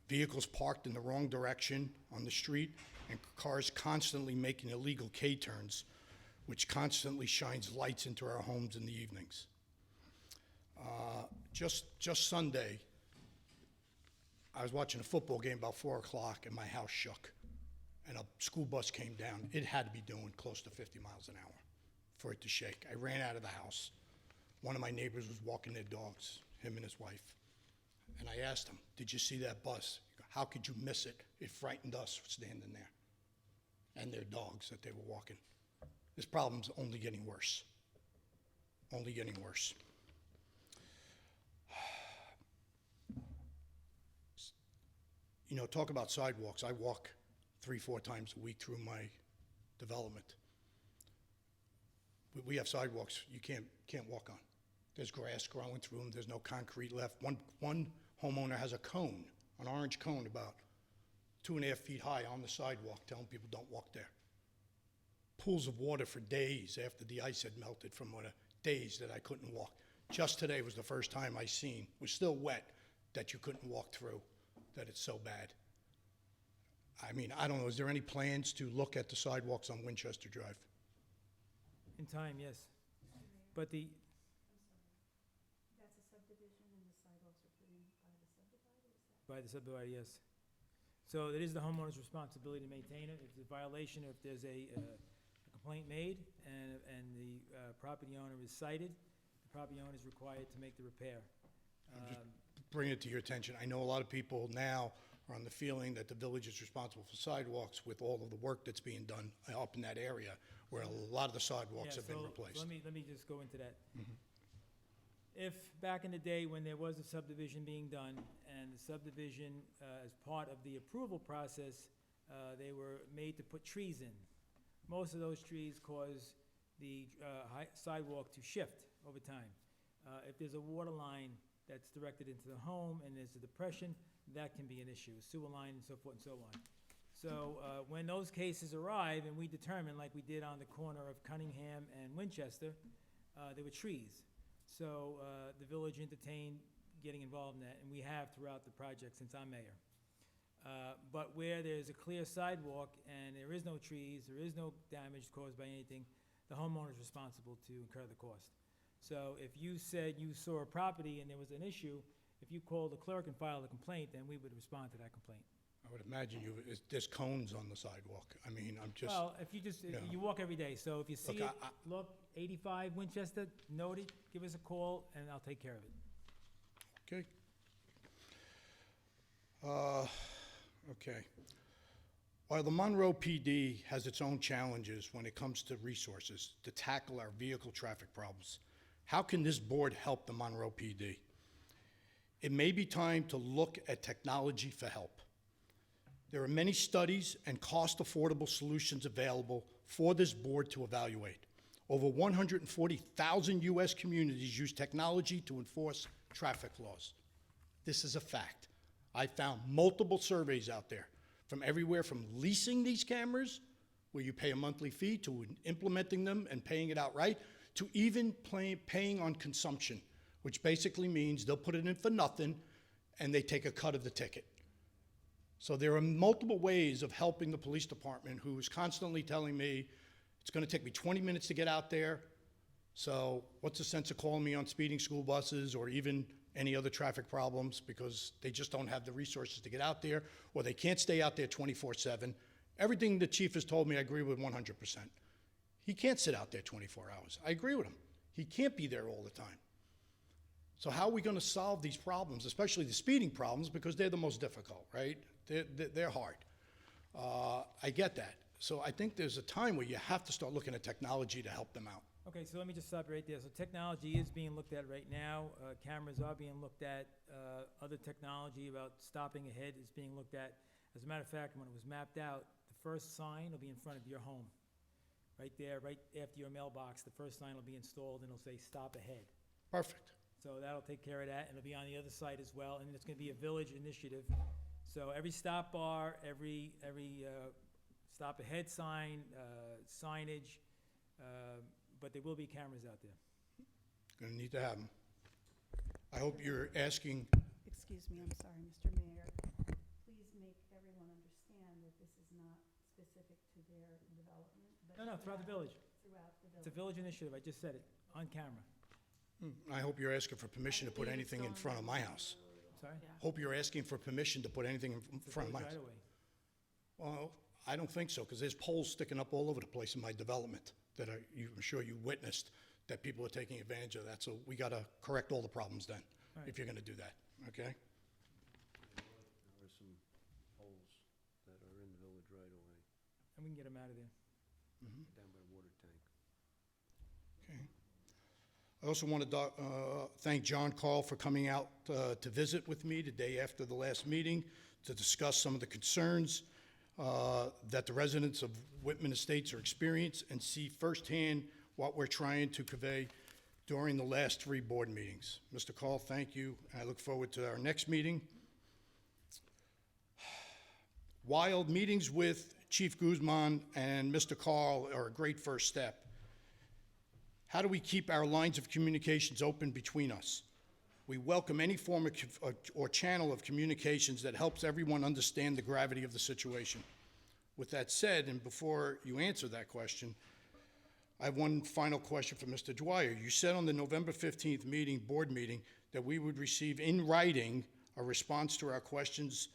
Vehicles parked in the wrong direction on the street, and cars constantly making illegal K-turns, which constantly shines lights into our homes in the evenings. Just Sunday, I was watching a football game about 4 o'clock, and my house shook, and a school bus came down. It had to be doing close to 50 miles an hour for it to shake. I ran out of the house. One of my neighbors was walking their dogs, him and his wife. And I asked him, "Did you see that bus?" He goes, "How could you miss it? It frightened us standing there." And their dogs that they were walking. This problem's only getting worse. Only getting worse. You know, talk about sidewalks. I walk 3-4 times a week through my development. We have sidewalks you can't walk on. There's grass growing through them. There's no concrete left. One homeowner has a cone, an orange cone about 2.5 feet high on the sidewalk, telling people don't walk there. Pools of water for days after the ice had melted from days that I couldn't walk. Just today was the first time I seen, it was still wet, that you couldn't walk through, that it's so bad. I mean, I don't know, is there any plans to look at the sidewalks on Winchester Drive? In time, yes. But the, That's a subdivision and the sidewalks are put in by the subdivider, is that? by the subdivider, yes. So it is the homeowner's responsibility to maintain it. If there's a violation, or if there's a complaint made and the property owner is cited, the property owner is required to make the repair. Bring it to your attention. I know a lot of people now are on the feeling that the village is responsible for sidewalks with all of the work that's being done up in that area, where a lot of the sidewalks Yeah, have been so replaced. Let me just go into that. If back in the day when there was a subdivision being done, and the subdivision, as part of the approval process, they were made to put trees in. Most of those trees cause the sidewalk to shift over time. If there's a water line that's directed into the home and there's a depression, that can be an issue, a sewer line and so forth and so on. So when those cases arrive and we determine, like we did on the corner of Cunningham and Winchester, there were trees. So the village entertained getting involved in that, and we have throughout the project since I'm mayor. But where there's a clear sidewalk and there is no trees, there is no damage caused by anything, the homeowner is responsible to incur the cost. So if you said you saw a property and there was an issue, if you called the clerk and filed a complaint, then we would respond to that complaint. I would imagine there's cones on the sidewalk. I mean, I'm just, Well, if you just, Yeah. you walk every day, so if you see Look, it, look, 85 Winchester, note it, give us a call, and I'll take care of it. okay. Okay. While the Monroe PD has its own challenges when it comes to resources to tackle our vehicle traffic problems, how can this board help the Monroe PD? It may be time to look at technology for help. There are many studies and cost-affordable solutions available for this board to evaluate. Over 140,000 U.S. communities use technology to enforce traffic laws. This is a fact. I found multiple surveys out there, from everywhere from leasing these cameras, where you pay a monthly fee, to implementing them and paying it outright, to even paying on consumption, which basically means they'll put it in for nothing and they take a cut of the ticket. So there are multiple ways of helping the police department, who is constantly telling me, it's gonna take me 20 minutes to get out there, so what's the sense of calling me on speeding school buses or even any other traffic problems, because they just don't have the resources to get out there, or they can't stay out there 24/7, Everything the chief has told me, I agree with 100%. He can't sit out there 24 hours. I agree with him. He can't be there all the time. So how are we going to solve these problems, especially the speeding problems, because they're the most difficult, right? They're hard. I get that. So I think there's a time where you have to start looking at technology to help them out. Okay, so let me just stop right there. So technology is being looked at right now. Cameras are being looked at. Other technology about stopping ahead is being looked at. As a matter of fact, when it was mapped out, the first sign will be in front of your home. Right there, right after your mailbox, the first sign will be installed and it'll say, stop ahead. Perfect. So that'll take care of that, and it'll be on the other side as well, and it's gonna be a village initiative. So every stop bar, every stop ahead sign, signage, but there will be cameras out there. Going to need to have them. I hope you're asking, Excuse me, I'm sorry, Mr. Mayor. Please make everyone understand that this is not specific to their development, but. No, throughout the village. Throughout the It's a village. village initiative, I just said it, on camera. I hope you're asking for permission to put believe it's anything in going front of on my the house. Sorry? Yeah. Hope you're asking for permission to put anything in It's a front of my village house. right-of-way. Well, I don't think so, because there's poles sticking up all over the place in my development that I'm sure you witnessed, that people are taking advantage of that. So we got to correct all the problems then, Right. if you're going to do that, okay? There are some poles that are in the village right away, And we can get them out of there. down by the water tank. Okay. I also want to thank John Carl for coming out to visit with me the day after the last meeting to discuss some of the concerns that the residents of Whitman Estates are experiencing and see firsthand what we're trying to convey during the last 3 board meetings. Mr. Carl, thank you, and I look forward to our next meeting. While meetings with Chief Guzman and Mr. Carl are a great first step, how do we keep our lines of communications open between us? We welcome any form of or channel of communications that helps everyone understand the gravity of the situation. With that said, and before you answer that question, I have one final question for Mr. Dwyer. You said on the November 15th board meeting, that we would receive in writing a response to our questions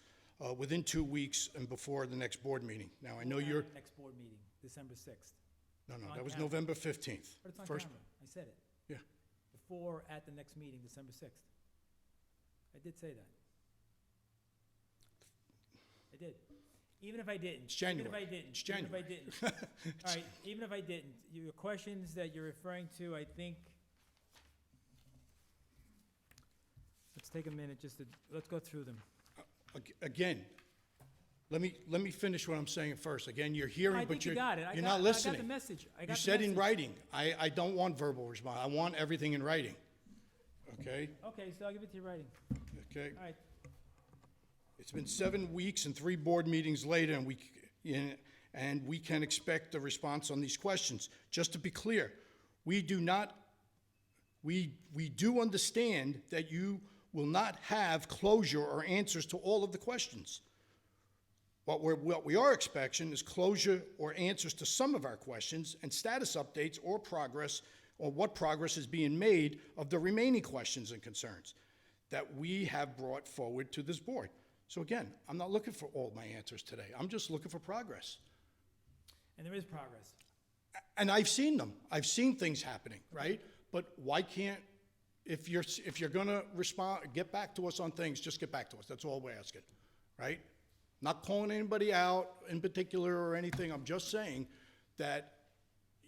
within 2 weeks and before the next board meeting. Now, I know you're, Next board meeting, December 6th. no, on that was camera. November 15th. But it's on First- camera, I said it. Yeah. Before, at the next meeting, December 6th. I did say that. I did. Even if I didn't. It's January. Even if I didn't. It's Even if I January. didn't. All right, even if I didn't, your questions that you're referring to, I think, let's take a minute just to, let's go through them. Again, let me finish what I'm saying first. Again, you're hearing, I but think you you're got it. you're not listening. I got the message. I got You the said in message. writing. I don't want verbal response. I want everything in writing. Okay? Okay, so I'll give it to you in writing. Okay? All right, It's been 7 weeks and 3 board meetings later, and we can expect a response on these questions. Just to be clear, we do understand that you will not have closure or answers to all of the questions. What we are expecting is closure or answers to some of our questions and status updates or progress, or what progress is being made of the remaining questions and concerns that we have brought forward to this board. So again, I'm not looking for all my answers today. I'm just looking for progress. and there is progress. And I've seen them. I've seen things happening, right? But why can't, if you're gonna respond, get back to us on things, just get back to us. That's all we're asking, right? Not calling anybody out in particular or anything. I'm just saying that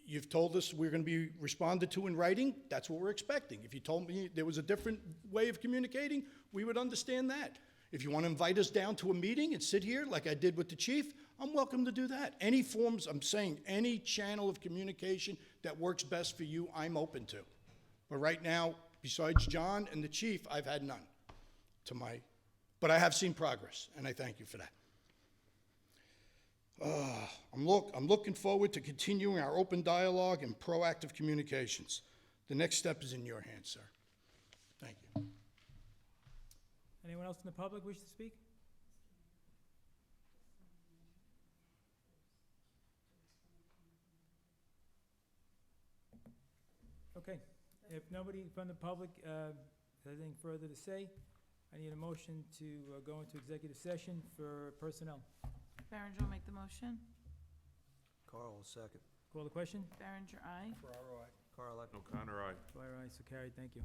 you've told us we're gonna be responded to in writing. That's what we're expecting. If you told me there was a different way of communicating, we would understand that. If you want to invite us down to a meeting and sit here like I did with the chief, I'm welcome to do that. Any forms, I'm saying, any channel of communication that works best for you, I'm open to. But right now, besides John and the chief, I've had none but I have seen progress, and I thank you for that. I'm looking forward to continuing our open dialogue and proactive communications. The next step is in your hands, sir. Thank you. Anyone else in the public wish to speak? Okay, if nobody from the public has anything further to say, I need a motion to go into executive session for personnel. Berenger will make the motion. Carl will second. Call the question? Berenger, aye. Ferraro, I. Carl, I. O'Connor, aye. Dwyer, aye, so carried, thank you.